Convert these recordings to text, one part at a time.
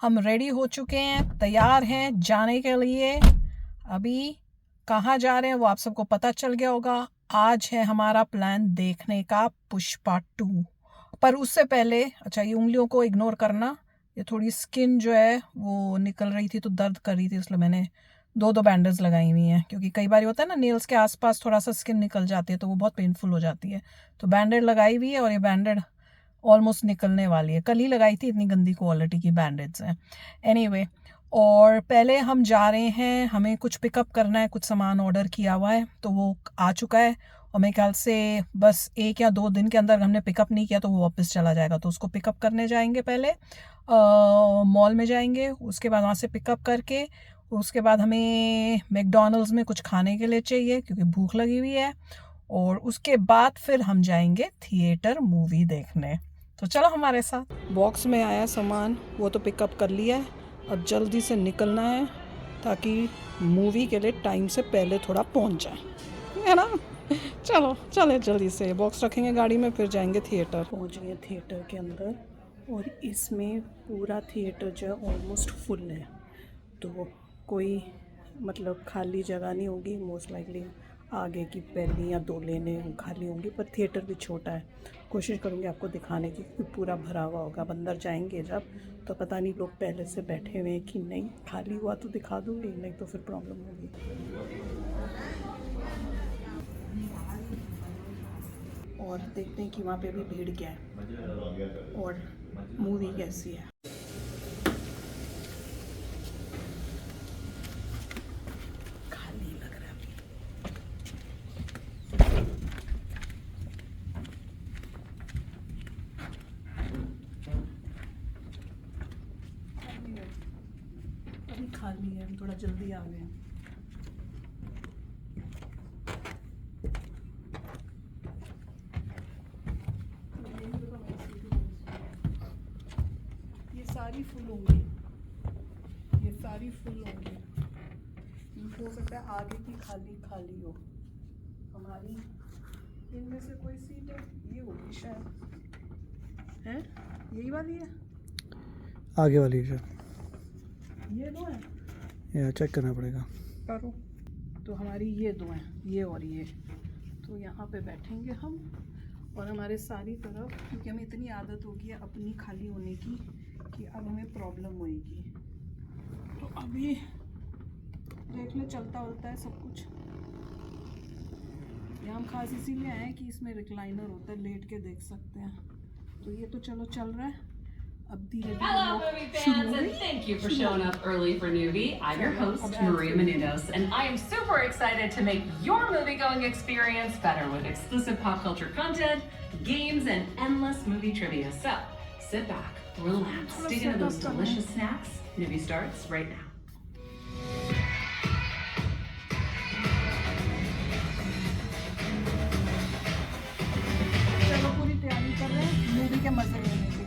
हम रेडी हो चुके हैं, तैयार हैं जाने के लिए। अभी कहाँ जा रहे हैं वो आप सबको पता चल गया होगा। आज है हमारा प्लान देखने का पुष्पा 2। पर उससे पहले अच्छा, ये उंगलियों को इग्नोर करना, ये थोड़ी स्किन जो है वो निकल रही थी तो दर्द कर रही थी, इसलिए मैंने दो बैंडेज लगाई हुई हैं। क्योंकि कई बार होता है ना, नेल्स के आसपास थोड़ा सा स्किन निकल जाती है तो वो बहुत पेनफुल हो जाती है। तो बैंडेड लगाई हुई है और ये बैंडेड ऑलमोस्ट निकलने वाली है। कल ही लगाई थी, इतनी गंदी क्वालिटी की बैंडेड्स हैं। एनीवे, और पहले हम जा रहे हैं, हमें कुछ पिकअप करना है, कुछ सामान ऑर्डर किया हुआ है तो वो आ चुका है। और मेरे ख्याल से बस 1 या 2 दिन के अंदर हमने पिकअप नहीं किया तो वो वापस चला जाएगा, तो उसको पिकअप करने जाएंगे। पहले मॉल में जाएंगे, उसके बाद वहाँ से पिकअप करके उसके बाद हमें मैकडॉनल्ड्स में कुछ खाने के लिए चाहिए क्योंकि भूख लगी हुई है। और उसके बाद फिर हम जाएंगे थिएटर मूवी देखने। तो चलो हमारे साथ। बॉक्स में आया सामान वो तो पिकअप कर लिया है, अब जल्दी से निकलना है ताकि मूवी के लिए टाइम से पहले थोड़ा पहुंच जाए, है ना। चलो चले जल्दी से, बॉक्स रखेंगे गाड़ी में, फिर जाएंगे थिएटर। पहुंच गए थिएटर के अंदर और इसमें पूरा थिएटर जो है ऑलमोस्ट फुल है, तो कोई मतलब खाली जगह नहीं होगी। मोस्ट लाइकली आगे की पहली या 2 लेनें खाली होंगी, पर थिएटर भी छोटा है। कोशिश करूँगी आपको दिखाने की, क्योंकि पूरा भरा हुआ होगा। अब अंदर जाएंगे जब तो पता नहीं लोग पहले से बैठे हुए हैं कि नहीं। खाली हुआ तो दिखा दूँगी, नहीं तो फिर प्रॉब्लम होगी। और देखते हैं कि वहाँ पे भी भीड़ क्या है और मूवी कैसी है। खाली है, हम थोड़ा जल्दी आ गए। ये सारी फुल होंगी, ये सारी फुल होंगी। हो सकता है आगे की खाली हो। हमारी इनमें से कोई सीट है, ये होगी शायद, है यही वाली है, आगे वाली है। ये 2 हैं, ये चेक करना पड़ेगा। करो तो हमारी ये 2 हैं, ये और ये। तो यहाँ पे बैठेंगे हम, और हमारे सारी तरफ, क्योंकि हमें इतनी आदत हो गई है अपनी खाली होने की कि अब हमें प्रॉब्लम होएगी। तो अभी देख ले, चलता है सब कुछ। यहाँ हम खास इसीलिए आए कि इसमें रिक्लाइनर होता है, लेट के देख सकते हैं। तो ये तो चलो चल रहा है। Hello, movie fans, and thank you for showing up early for Newbie. I'm your host, Maria Menounos, and I am super excited to make your movie-going experience better with exclusive pop culture content, games, and endless movie trivia. So, sit back, relax, dig into those delicious snacks. Newbie starts right now. चलो पूरी तैयारी कर रहे हैं movie के मजे लेने के लिए।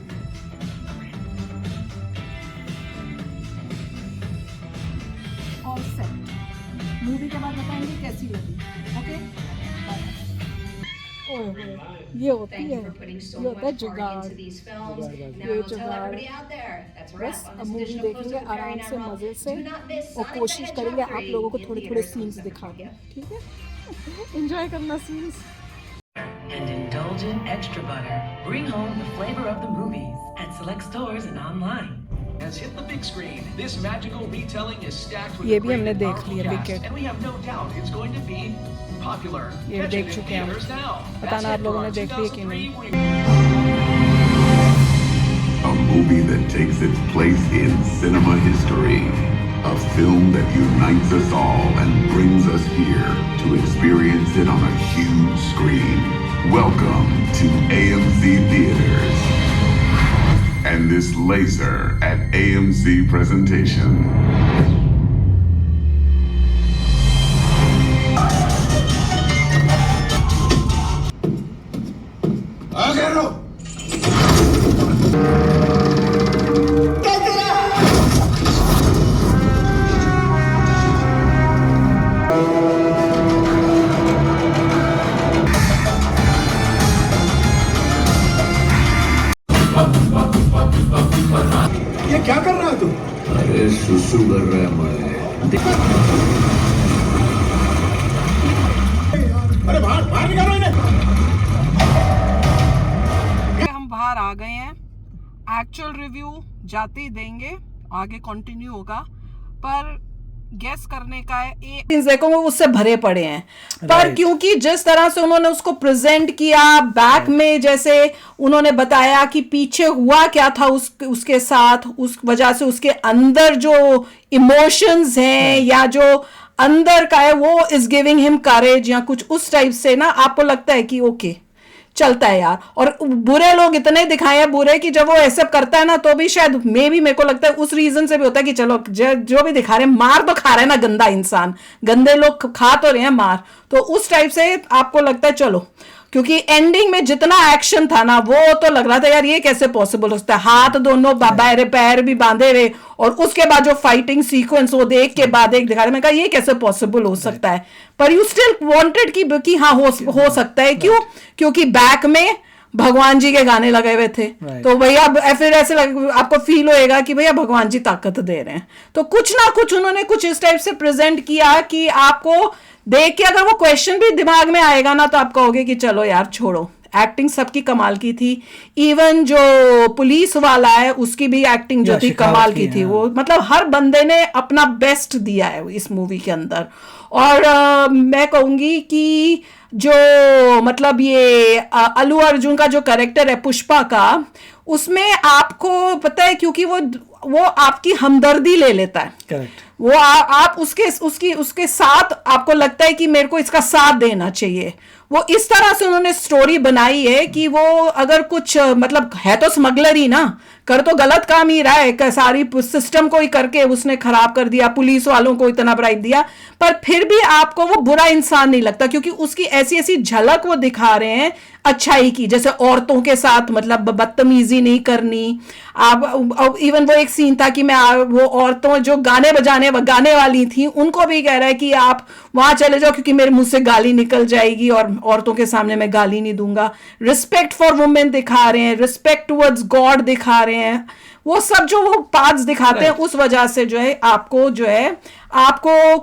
ऑल सेट, मूवी के बाद बताएंगे कैसी लगी। ओके, ये होती है, ये होता है जुगाड़, ये जुगाड़। बस अब मूवी देखेंगे आराम से, मज़े से, और कोशिश करेंगे आप लोगों को थोड़े थोड़े सीन्स दिखा दें, ठीक है। एंजॉय करना scenes. And indulgent extra butter. Bring home the flavor of the movies at select stores and online. Has hit the big screen. This magical retelling is stacked with ये a भी great हमने and देख powerful लिया, cast, Wicked। and we have no doubt it's going to be popular. ये Catch देख it in चुके हैं हम। theaters now. बताना That's आप it लोगों for ने our देख लिया कि 2003 A movie that takes its place in cinema history. A film that unites us all and brings us here to experience it on a huge screen. Welcome to AMC Theaters and this laser at AMC presentation. ये क्या कर रहा है तू? अरे सुसु कर रहा है मैं। हम बाहर आ गए हैं, एक्चुअल रिव्यू जाते ही देंगे, आगे कंटिन्यू होगा, पर गेस करने का है देखो वो उससे भरे पड़े हैं। पर क्योंकि जिस तरह से उन्होंने उसको प्रेजेंट किया, बैक में जैसे उन्होंने बताया कि पीछे हुआ क्या था उसके साथ, उस वजह से उसके अंदर जो इमोशंस हैं या जो अंदर का है वो इज गिविंग हिम करेज या कुछ उस टाइप से ना, आपको लगता है कि ओके चलता है यार। और बुरे लोग इतने दिखाए हैं बुरे कि जब वो ऐसे करता है ना तो भी शायद मेरे को लगता है उस रीजन से भी होता है कि चलो जो भी दिखा रहे हैं, मार तो खा रहे हैं ना गंदा इंसान, गंदे लोग खा तो रहे हैं मार, तो उस टाइप से आपको लगता है चलो। क्योंकि एंडिंग में जितना एक्शन था ना वो तो लग रहा था यार ये कैसे पॉसिबल हो सकता है, हाथ दोनों पैर भी बांधे हुए, और उसके बाद जो फाइटिंग सीक्वेंस वो देख के बाद एक दिखा रहे, मैं कहा ये कैसे पॉसिबल हो सकता है, पर यू स्टिल वांटेड कि हाँ हो सकता है। क्यों? क्योंकि बैक में भगवान जी के गाने लगे हुए थे, तो भैया फिर ऐसे आपको फील होएगा कि भैया भगवान जी ताकत दे रहे हैं। तो कुछ ना कुछ उन्होंने कुछ इस टाइप से प्रेजेंट किया कि आपको देख के अगर वो क्वेश्चन भी दिमाग में आएगा ना तो आप कहोगे कि चलो यार छोड़ो। एक्टिंग सबकी कमाल की थी, इवन जो पुलिस वाला है उसकी भी एक्टिंग जो थी कमाल की थी। वो मतलब हर बंदे ने अपना बेस्ट दिया है इस मूवी के अंदर। और मैं कहूंगी कि जो मतलब ये अल्लू अर्जुन का जो कैरेक्टर है पुष्पा का, उसमें आपको पता है क्योंकि वो आपकी हमदर्दी ले लेता है। करेक्ट। वो आप उसके साथ आपको लगता है कि मेरे को इसका साथ देना चाहिए। वो इस तरह से उन्होंने स्टोरी बनाई है कि वो अगर कुछ मतलब है तो स्मगलर ही ना, कर तो गलत काम ही रहा है, सारी सिस्टम को ही करके उसने खराब कर दिया, पुलिस वालों को इतना ब्राइब दिया, पर फिर भी आपको वो बुरा इंसान नहीं लगता क्योंकि उसकी ऐसी ऐसी झलक वो दिखा रहे हैं अच्छाई की, जैसे औरतों के साथ मतलब बदतमीजी नहीं करनी। आप इवन वो एक सीन था कि वो औरतों जो गाने वाली थी उनको भी कह रहा है कि आप वहां चले जाओ क्योंकि मेरे मुंह से गाली निकल जाएगी और औरतों के सामने मैं गाली नहीं दूंगा। रिस्पेक्ट फॉर वुमेन दिखा रहे हैं, रिस्पेक्ट टुवर्ड्स गॉड दिखा रहे हैं, वो सब जो वो पार्ट्स दिखाते हैं उस वजह से जो है आपको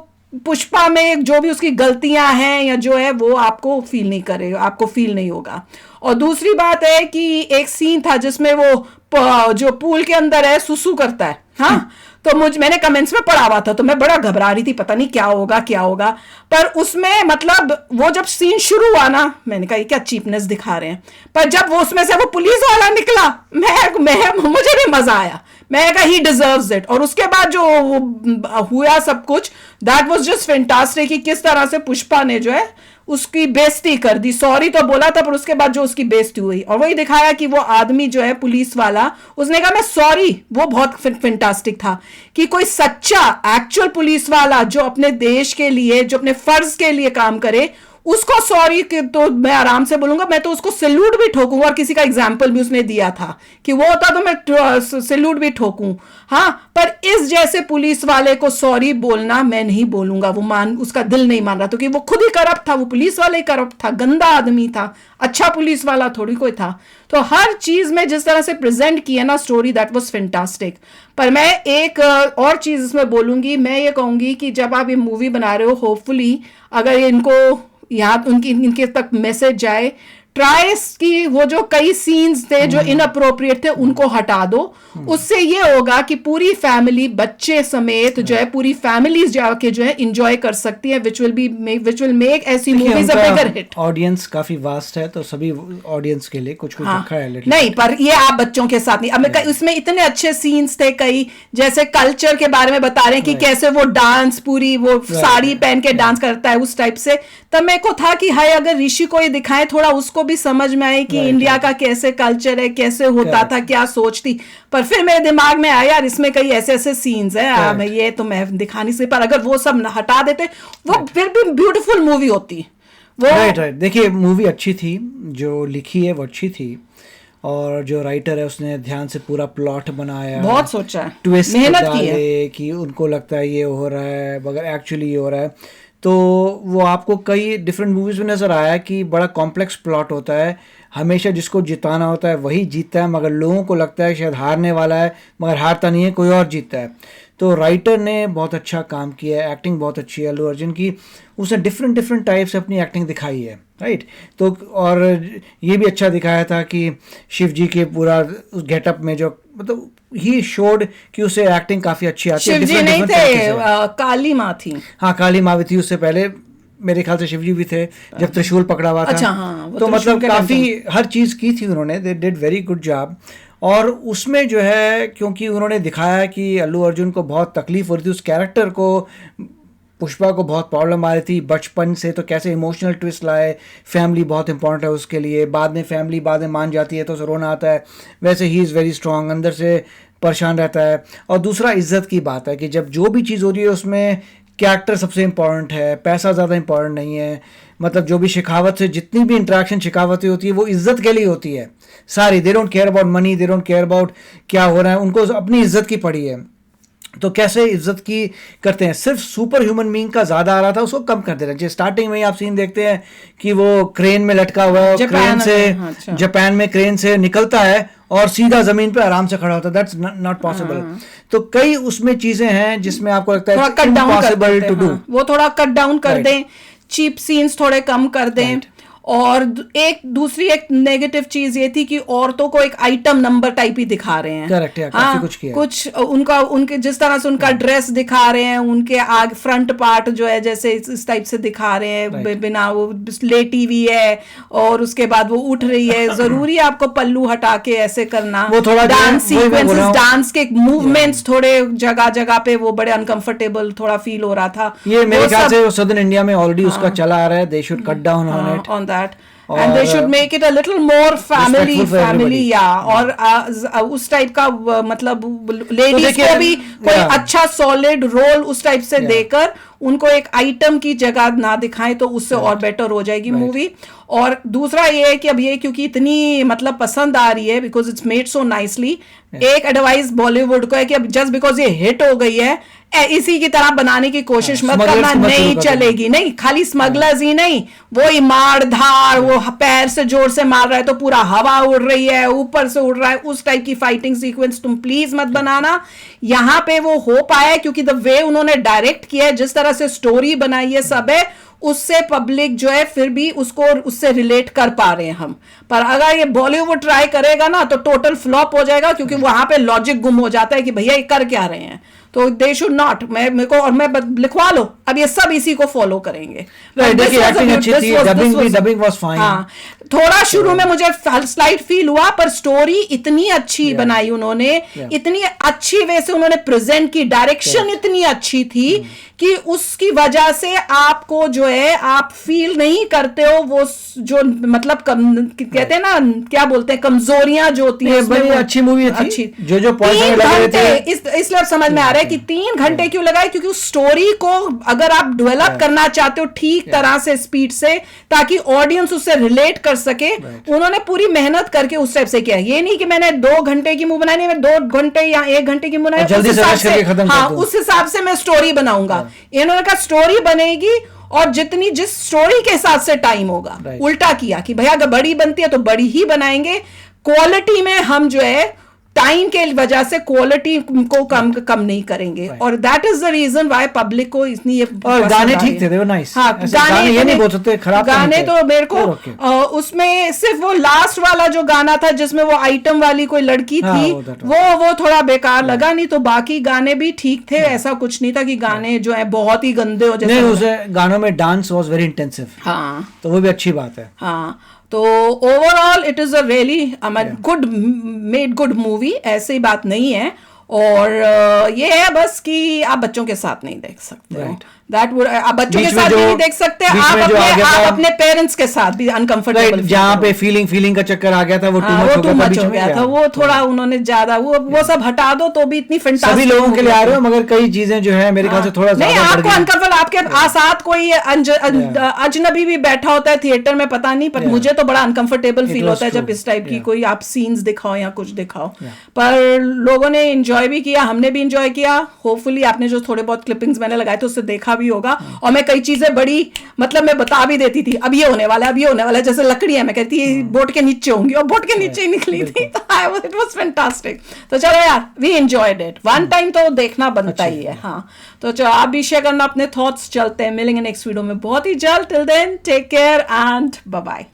पुष्पा में जो भी उसकी गलतियां हैं या जो है वो आपको फील नहीं करेगा, आपको फील नहीं होगा। और दूसरी बात है कि एक सीन था जिसमें वो जो पूल के अंदर है सुसु करता है, हाँ तो मैंने कमेंट्स में पढ़ा हुआ था तो मैं बड़ा घबरा रही थी पता नहीं क्या होगा, पर उसमें मतलब वो जब सीन शुरू हुआ ना मैंने कहा क्या चीपनेस दिखा रहे हैं, पर जब वो उसमें से वो पुलिस वाला निकला मुझे भी मजा आया, मैं कहा ही डिजर्व्स इट। और उसके बाद जो हुआ सब कुछ दैट वाज जस्ट फैंटास्टिक कि किस तरह से पुष्पा ने जो है उसकी बेइज्जती कर दी, सॉरी तो बोला था पर उसके बाद जो उसकी बेइज्जती हुई, और वही दिखाया कि वो आदमी जो है पुलिस वाला उसने कहा मैं सॉरी, वो बहुत फैंटास्टिक था कि कोई सच्चा एक्चुअल पुलिस वाला जो अपने देश के लिए जो अपने फर्ज के लिए काम करे उसको सॉरी तो मैं आराम से बोलूंगा, मैं तो उसको सैल्यूट भी ठोकूंगा। और किसी का एग्जाम्पल भी उसने दिया था कि वो होता तो मैं सैल्यूट भी ठोकूं, हाँ पर इस जैसे पुलिस वाले को सॉरी बोलना मैं नहीं बोलूंगा, उसका दिल नहीं मान रहा था कि वो खुद ही करप्ट था, वो पुलिस वाला ही करप्ट था, गंदा आदमी था, अच्छा पुलिस वाला थोड़ी कोई था। तो हर चीज में जिस तरह से प्रेजेंट किया ना स्टोरी दैट वाज फैंटास्टिक। पर मैं एक और चीज इसमें बोलूंगी, मैं ये कहूंगी कि जब आप ये मूवी बना रहे हो होपफुली अगर इनको यहाँ इनके तक मैसेज जाए, ट्राई की वो जो कई सीन्स थे जो इनअप्रोप्रिएट थे उनको हटा दो, उससे ये होगा कि पूरी फैमिली बच्चे समेत जो है पूरी फैमिलीज जाके जो है एंजॉय कर सकती है, विच विल मेक ऐसी मूवीज अ बिगर हिट। ऑडियंस काफी वास्ट है तो सभी ऑडियंस के लिए कुछ रखा है नहीं, पर ये आप बच्चों के साथ नहीं। अब इसमें इतने अच्छे सीन्स थे कई, जैसे कल्चर के बारे में बता रहे हैं कि कैसे वो डांस पूरी वो साड़ी पहन के डांस करता है उस टाइप से, तब मेरे को था कि हाय अगर ऋषि को ये दिखाएं थोड़ा उसको भी समझ में आए कि इंडिया का कैसे कल्चर है, कैसे होता था, क्या सोचती। पर फिर मेरे दिमाग में आया यार इसमें कई ऐसे सीन्स हैं ये तो मैं दिखा नहीं सकती, पर अगर वो सब हटा देते वो फिर भी ब्यूटीफुल मूवी होती वो। राइट देखिए मूवी अच्छी थी, जो लिखी है वो अच्छी थी, और जो राइटर है उसने ध्यान से पूरा प्लॉट बनाया, बहुत सोचा है, ट्विस्ट मेहनत की है कि उनको लगता है ये हो रहा है मगर एक्चुअली ये हो रहा है। तो वो आपको कई डिफरेंट मूवीज में नजर आया कि बड़ा कॉम्प्लेक्स प्लॉट होता है, हमेशा जिसको जिताना होता है वही जीतता है, मगर लोगों को लगता है शायद हारने वाला है, मगर हारता नहीं है, कोई और जीतता है। तो राइटर ने बहुत अच्छा काम किया है, एक्टिंग बहुत अच्छी है अल्लू अर्जुन की, उसने डिफरेंट टाइप से अपनी एक्टिंग दिखाई है, राइट। तो और ये भी अच्छा दिखाया था कि शिव जी के पूरा उस गेटअप में जो मतलब ही शोड कि उसे एक्टिंग काफ़ी अच्छी आती है। शिव जी नहीं थे, काली माँ थी। हाँ, काली माँ भी थी, उससे पहले मेरे ख्याल से शिवजी भी थे जब त्रिशूल पकड़ा हुआ था। अच्छा, हाँ, तो मतलब काफ़ी हर चीज़ की थी उन्होंने, they did very good job. और उसमें जो है क्योंकि उन्होंने दिखाया कि अल्लू अर्जुन को बहुत तकलीफ हो रही थी, उस कैरेक्टर को, पुष्पा को बहुत प्रॉब्लम आ रही थी बचपन से, तो कैसे इमोशनल ट्विस्ट लाए, फैमिली बहुत इंपॉर्टेंट है उसके लिए, बाद में फैमिली बाद में मान जाती है तो उसे रोना आता है, वैसे ही इज़ वेरी स्ट्रॉन्ग, अंदर से परेशान रहता है। और दूसरा इज्जत की बात है कि जब जो भी चीज़ हो रही है उसमें कैरेक्टर सबसे इम्पॉर्टेंट है, पैसा ज़्यादा इम्पॉर्टेंट नहीं है। मतलब जो भी शेखावत से जितनी भी इंटरेक्शन शेखावत से होती है वो इज्जत के लिए होती है सारी, they don't care about money, they don't care about क्या हो रहा है, उनको अपनी इज्जत की पड़ी है। तो कैसे इज्जत की करते हैं, सिर्फ सुपर ह्यूमन बीइंग का ज़्यादा आ रहा था उसको कम कर दे रहे हैं। जैसे स्टार्टिंग में ही आप सीन देखते हैं कि वो क्रेन में लटका हुआ है, क्रेन से जापान में क्रेन से निकलता है और सीधा जमीन पे आराम से खड़ा होता है, दैट्स नॉट पॉसिबल। तो कई उसमें चीजें हैं जिसमें आपको लगता है cut down impossible to do, वो थोड़ा कट डाउन कर दें, चीप सीन्स थोड़े कम कर दें। और एक दूसरी एक नेगेटिव चीज ये थी कि औरतों को एक आइटम नंबर टाइप ही दिखा रहे हैं। करेक्ट है, काफी कुछ किया है। कुछ उनका उनके जिस तरह से उनका ड्रेस दिखा रहे हैं, उनके आगे फ्रंट पार्ट जो है जैसे इस टाइप से दिखा रहे हैं, बिना वो लेटी हुई है और उसके बाद वो उठ रही है। जरूरी है आपको पल्लू हटा के ऐसे करना, वो थोड़ा डांस सीक्वेंसेस, डांस के मूवमेंट्स थोड़े जगह जगह पे वो बड़े अनकंफर्टेबल थोड़ा फील हो रहा था। ये मेरे ख्याल से सदर्न इंडिया में ऑलरेडी उसका चला आ रहा है, they should cut down on it and they should make it a little more family yeah। और उस टाइप का मतलब लेडीज को भी कोई अच्छा सॉलिड रोल उस टाइप से देकर उनको एक आइटम की जगह ना दिखाएं तो उससे और बेटर हो जाएगी मूवी। और दूसरा ये है कि अब ये क्योंकि इतनी मतलब पसंद आ रही है because it's made so nicely, एक एडवाइस बॉलीवुड को है कि अब जस्ट बिकॉज ये हिट हो गई है इसी की तरह बनाने की कोशिश मत करना, नहीं चलेगी। नहीं खाली स्मगलर्स ही नहीं, वो मार धार, वो पैर से जोर से मार रहा है तो पूरा हवा उड़ रही है, ऊपर से उड़ रहा है, उस टाइप की फाइटिंग सीक्वेंस तुम प्लीज मत बनाना। यहाँ पे वो हो पाया क्योंकि द वे उन्होंने डायरेक्ट किया है, जिस तरह से स्टोरी बनाई है सब है, उससे पब्लिक जो है फिर भी उसको उससे रिलेट कर पा रहे हैं हम। पर अगर ये बॉलीवुड ट्राई करेगा ना तो टोटल फ्लॉप हो जाएगा क्योंकि वहां पे लॉजिक गुम हो जाता है कि भैया ये कर क्या रहे हैं। तो दे शुड नॉट, मेरे को और मैं लिखवा लो, अब ये सब इसी को फॉलो करेंगे। थोड़ा शुरू में मुझे स्लाइड फील हुआ पर स्टोरी इतनी अच्छी बनाई उन्होंने, इतनी अच्छी वे से उन्होंने प्रेजेंट की, डायरेक्शन इतनी अच्छी थी कि उसकी वजह से आपको जो है आप फील नहीं करते हो वो जो मतलब कहते हैं ना क्या बोलते हैं कमजोरियां जो होती हैं। बड़ी अच्छी मूवी थी, अच्छी जो 3 घंटे इसलिए समझ में आ रहा है कि 3 घंटे क्यों लगाए, क्योंकि उस स्टोरी को अगर आप डेवलप करना चाहते हो ठीक तरह से स्पीड से ताकि ऑडियंस उससे रिलेट कर सके, उन्होंने पूरी मेहनत करके उस टाइप से किया। ये नहीं कि मैंने 2 घंटे की मूवी बनाई, मैं 2 घंटे या 1 घंटे की बनाई, उस हिसाब से मैं स्टोरी बनाऊंगा। इन्होंने कहा स्टोरी बनेगी और जिस स्टोरी के हिसाब से टाइम होगा, उल्टा किया कि भैया अगर बड़ी बनती है तो बड़ी ही बनाएंगे। क्वालिटी में हम जो है टाइम के वजह से क्वालिटी को कम नहीं करेंगे और that is the reason why public को इतनी ये और गाने ठीक थे, नाइस। हाँ, गाने ये नहीं बोल सकते खराब गाने तो मेरे को उसमें सिर्फ वो लास्ट वाला जो गाना था जिसमें वो आइटम वाली कोई लड़की थी वो थोड़ा बेकार लगा, नहीं तो बाकी गाने भी ठीक थे। ऐसा कुछ नहीं था कि गाने जो है बहुत ही गंदे हो जैसे। नहीं, उस गानों में डांस वाज वेरी इंटेंसिव, हाँ, तो वो भी अच्छी बात है। हाँ, तो overall it is a really good made good movie, ऐसी बात नहीं है। और ये है बस कि आप बच्चों के साथ नहीं देख सकते हो, दैट वुड आप बच्चों के साथ भी नहीं देख सकते, आप अपने पेरेंट्स के साथ भी अनकंफर्टेबल। जहाँ पे फीलिंग का चक्कर आ गया था वो टू मच हो गया था, वो थोड़ा उन्होंने ज्यादा वो सब हटा दो तो भी इतनी फैंटास्टिक सभी लोगों के लिए आ रहे हो, मगर कई चीजें जो है मेरे ख्याल से थोड़ा नहीं आपको अनकंफर्टेबल, आपके साथ कोई अजनबी भी बैठा होता है थिएटर में पता नहीं, पर मुझे तो बड़ा अनकंफर्टेबल फील होता है जब इस टाइप की कोई आप सीन्स दिखाओ या कुछ दिखाओ। पर लोगों ने एंजॉय एंजॉय भी किया, हमने भी एंजॉय किया। होपफुली आपने जो थोड़े बहुत क्लिपिंग्स मैंने लगाए थे उससे देखा भी होगा। और मैं कई चीजें बड़ी मतलब मैं बता भी देती थी, अब ये होने वाला है, अब ये होने वाला है, जैसे लकड़ी है मैं कहती है बोट के नीचे होंगी और बोट के नीचे ही निकली थी। तो इट वाज फैंटास्टिक। तो चलो यार, we enjoyed it, one time तो देखना बनता ही है। हाँ, तो चलो आप भी शेयर करना अपने थॉट्स। चलते हैं, मिलेंगे नेक्स्ट वीडियो में बहुत ही जल्द। Till then take care and bye bye.